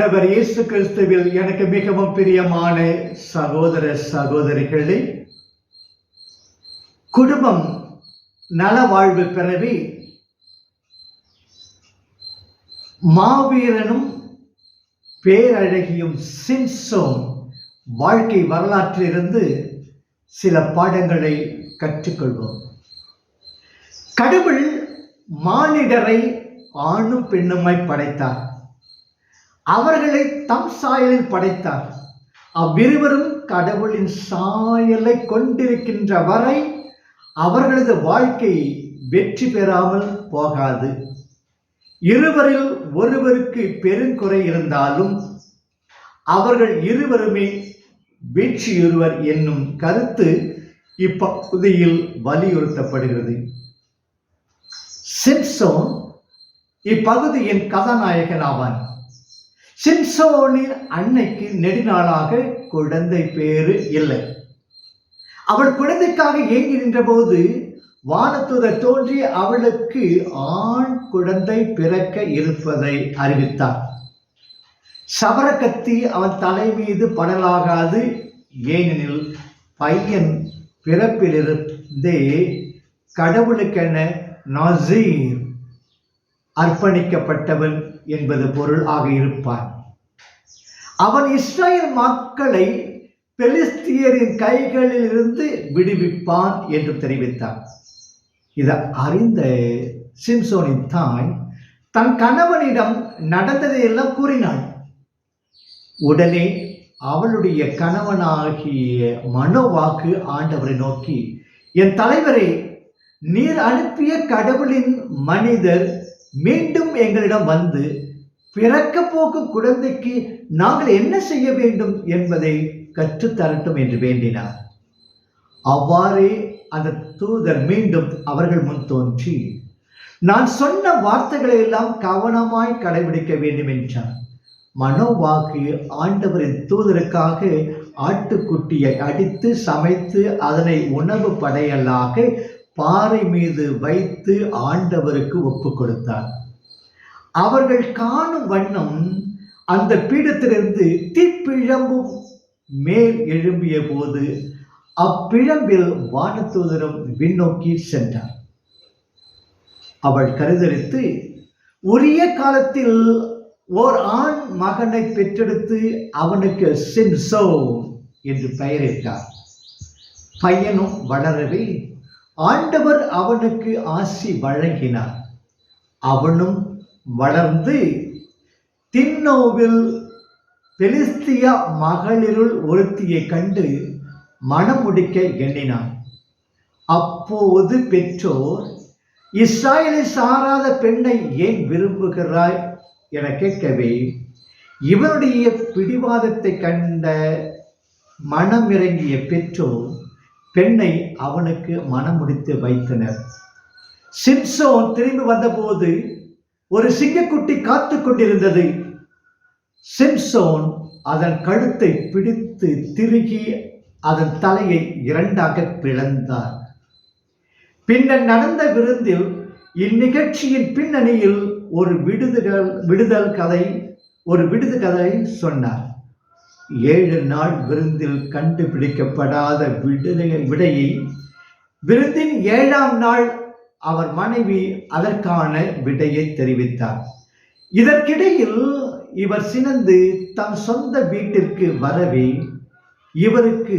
ஆண்டவர் இயேசு கிறிஸ்துவில் எனக்கு மிகவும் பிரியமான சகோதர சகோதரிகளே, குடும்பம் நலவாழ்வு பெறவே மாவீரனும் பேரழகியும் சிம்சோன் வாழ்க்கை வரலாற்றிலிருந்து சில பாடங்களை கற்றுக்கொள்வோம். கடவுள் மானிடரை ஆணும் பெண்ணுமாய் படைத்தார். அவர்களை தம் சாயலில் படைத்தார். அவ்விருவரும் கடவுளின் சாயலை கொண்டிருக்கின்ற வரை அவர்களது வாழ்க்கை வெற்றி பெறாமல் போகாது. இருவரில் ஒருவருக்கு பெருங்குறை இருந்தாலும் அவர்கள் இருவருமே வெற்றியுறுவர் என்னும் கருத்து இப்பகுதியில் வலியுறுத்தப்படுகிறது. சிம்சோன் இப்பகுதியின் கதாநாயகன் ஆவான். சிம்சோனின் அன்னைக்கு நெடுநாளாக குழந்தை பேறு இல்லை. அவள் குழந்தைக்காக ஏங்கி நின்ற போது வானதூதர் தோன்றி அவளுக்கு ஆண் குழந்தை பிறக்க இருப்பதை அறிவித்தார். சவரக்கத்தி அவன் தலை மீது படலாகாது, ஏனெனில் பையன் பிறப்பிலிருந்தே கடவுளுக்கென நாசீர் அர்ப்பணிக்கப்பட்டவன் என்பது பொருள் ஆக இருப்பான். அவன் இஸ்ரேல் மக்களை பெலிஸ்தியரின் கைகளில் இருந்து விடுவிப்பான் என்று தெரிவித்தார். இதை அறிந்த சிம்சோனின் தாய் தன் கணவனிடம் நடந்ததையெல்லாம் கூறினாள். உடனே அவளுடைய கணவனாகிய மனோவாக்கு ஆண்டவரை நோக்கி, என் தலைவரே, நீர் அனுப்பிய கடவுளின் மனிதர் மீண்டும் எங்களிடம் வந்து பிறக்க போக்கும் குழந்தைக்கு நாங்கள் என்ன செய்ய வேண்டும் என்பதை கற்றுத்தரட்டும் என்று வேண்டினார். அவ்வாறே அந்த தூதர் மீண்டும் அவர்கள் முன் தோன்றி, நான் சொன்ன வார்த்தைகளை எல்லாம் கவனமாய் கடைபிடிக்க வேண்டும் என்றார். மனோவாக்கு ஆண்டவரின் தூதருக்காக ஆட்டுக்குட்டியை அடித்து சமைத்து அதனை உணவு படையலாக பாறை மீது வைத்து ஆண்டவருக்கு ஒப்பு கொடுத்தார். அவர்கள் காணும் வண்ணம் அந்த பீடத்திலிருந்து தீப்பிழம்பும் மேல் எழும்பிய போது அப்பிழம்பில் வானதூதரும் விண்ணோக்கி சென்றார். அவள் கருதரித்து உரிய காலத்தில் ஓர் ஆண் மகனை பெற்றெடுத்து அவனுக்கு சிம்சோன் என்று பெயரிட்டார். பையனும் வளரவே ஆண்டவர் அவனுக்கு ஆசி வழங்கினார். அவனும் வளர்ந்து தின்னோவில் பெலிஸ்திய மகளிருள் ஒருத்தியை கண்டு மனம் முடிக்க எண்ணினான். அப்போது பெற்றோர், இஸ்ராயலை சாராத பெண்ணை ஏன் விரும்புகிறாய் என கேட்கவே, இவனுடைய பிடிவாதத்தை கண்ட மனமிறங்கிய பெற்றோர் பெண்ணை அவனுக்கு மனம் முடித்து வைத்தனர். சிம்சோன் திரும்பி வந்தபோது ஒரு சிங்கக்குட்டி காத்து கொண்டிருந்தது. சிம்சோன் அதன் கழுத்தை பிடித்து திருகி அதன் தலையை இரண்டாக பிளந்தார். பின்னர் நடந்த விருந்தில் இந்நிகழ்ச்சியின் பின்னணியில் ஒரு விடுது கதை சொன்னார். 7 நாள் விருந்தில் கண்டுபிடிக்கப்படாத விடையை விருந்தின் 7ஆம் நாள் அவர் மனைவி அதற்கான விடையை தெரிவித்தார். இதற்கிடையில் இவர் சினந்து தம் சொந்த வீட்டிற்கு வரவே இவருக்கு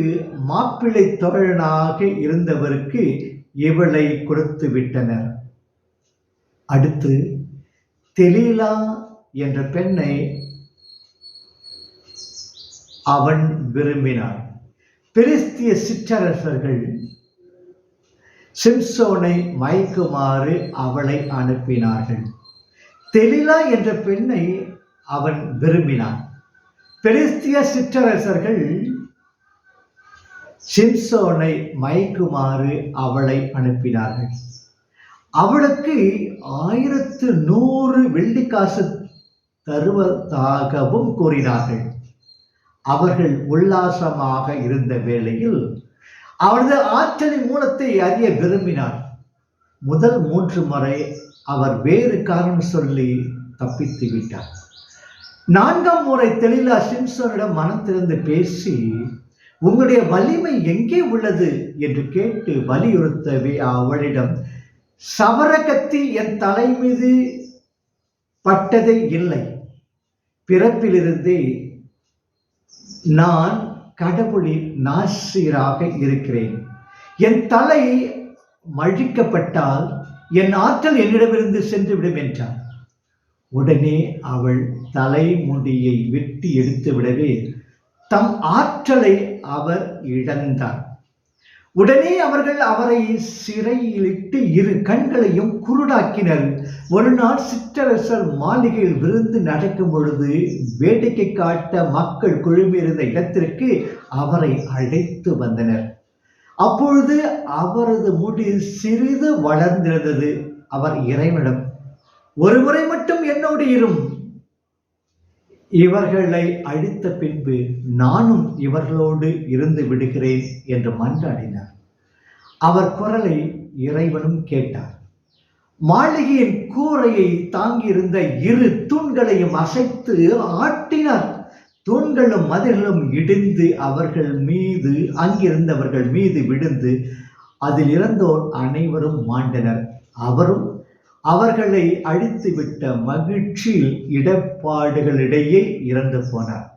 மாப்பிள்ளை தோழனாக இருந்தவருக்கு இவளை கொடுத்து விட்டனர். அடுத்து தெலீலா என்ற பெண்ணை அவன் விரும்பினான். பெலிஸ்திய சிற்றரசர்கள் சிம்சோனை மயக்குமாறு அவளை அனுப்பினார்கள். தெலீலா என்ற பெண்ணை அவன் விரும்பினான். பெலிஸ்திய சிற்றரசர்கள் சிம்சோனை மயக்குமாறு அவளை அனுப்பினார்கள். அவளுக்கு 1100 வெள்ளிக்காசு தருவதாகவும் கூறினார்கள். அவர்கள் உல்லாசமாக இருந்த வேளையில் அவரது ஆற்றலின் மூலத்தை அறிய விரும்பினார். முதல் 3 முறை அவர் வேறு காரணம் சொல்லி தப்பித்து விட்டார். 4ஆம் முறை தெளிலா சிம்சோனிடம் மனம் திறந்து பேசி, உங்களுடைய வலிமை எங்கே உள்ளது என்று கேட்டு வலியுறுத்தவே அவளிடம், சவர கத்தி என் தலை மீது பட்டதே இல்லை. பிறப்பிலிருந்தே நான் கடவுளின் நாசிராக இருக்கிறேன். என் தலை மழிக்கப்பட்டால் என் ஆற்றல் என்னிடமிருந்து சென்றுவிடும் என்றார். உடனே அவள் தலைமுடியை வெட்டி எடுத்து விடவே தம் ஆற்றலை அவர் இழந்தார். உடனே அவர்கள் அவரை சிறையிலிட்டு 2 கண்களையும் குருடாக்கினர். ஒரு நாள் சிற்றரசர் மாளிகையில் விருந்து நடக்கும் பொழுது வேடிக்கை காட்ட மக்கள் குழுமியிருந்த இடத்திற்கு அவரை அழைத்து வந்தனர். அப்பொழுது அவரது முடி சிறிது வளர்ந்திருந்தது. அவர் இறைவனிடம், ஒரு முறை மட்டும் என்னோடு இரும், இவர்களை அழித்த பின்பு நானும் இவர்களோடு இருந்து விடுகிறேன் என்று மன்றாடினார். அவர் குரலை இறைவனும் கேட்டார். மாளிகையின் கூரையை தாங்கியிருந்த 2 தூண்களையும் அசைத்து ஆட்டினார். தூண்களும் மதில்களும் இடிந்து அவர்கள் மீது அங்கிருந்தவர்கள் மீது விழுந்து அதில் இறந்தோர் அனைவரும் மாண்டனர். அவரும் அவர்களை அழித்துவிட்ட மகிழ்ச்சியில் இடர்பாடுகளிடையே இறந்து போனார்.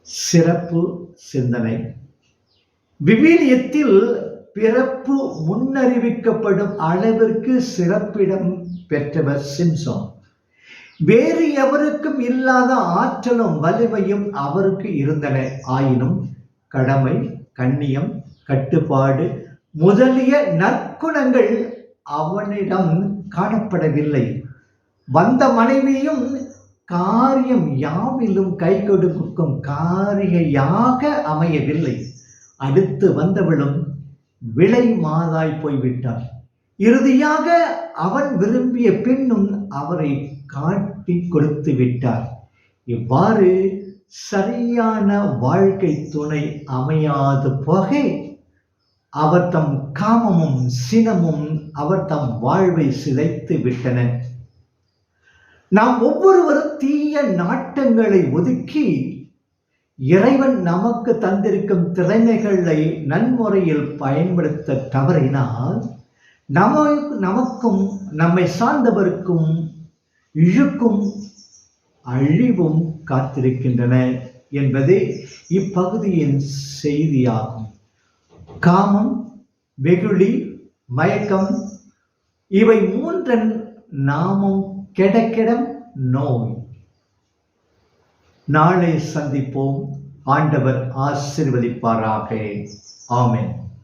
சிறப்பு சிந்தனை. விவிலியத்தில் பிறப்பு முன்னறிவிக்கப்படும் அளவிற்கு சிறப்பிடம் பெற்றவர் சிம்சோன். வேறு எவருக்கும் இல்லாத ஆற்றலும் வலிமையும் அவருக்கு இருந்தன. ஆயினும் கடமை, கண்ணியம், கட்டுப்பாடு முதலிய நற்குணங்கள் அவனிடம் காணப்படவில்லை. வந்த மனைவியும் காரியம் யாவிலும் கை கொடுக்கும் காரிகையாக அமையவில்லை. அடுத்து வந்தவளும் விலை மாதாய் போய்விட்டார். இறுதியாக அவன் விரும்பிய பெண்ணும் அவரை காட்டி கொடுத்து விட்டார். இவ்வாறு சரியான வாழ்க்கை துணை அமையாது போக அவர் தம் காமமும் சினமும் அவர் தம் வாழ்வை சிதைத்து விட்டன. நாம் ஒவ்வொருவரும் தீய நாட்டங்களை ஒதுக்கி இறைவன் நமக்கு தந்திருக்கும் திறமைகளை நன்முறையில் பயன்படுத்த தவறினால் நமக்கும் நம்மை சார்ந்தவருக்கும் இழுக்கும் அழிவும் காத்திருக்கின்றன என்பதே இப்பகுதியின் செய்தியாகும். காமம், வெகுளி, மயக்கம் இவை 3 நாமும் கெடக்கெடம் நோய். நாளை சந்திப்போம். ஆண்டவர் ஆசீர்வதிப்பாராக. ஆமென்.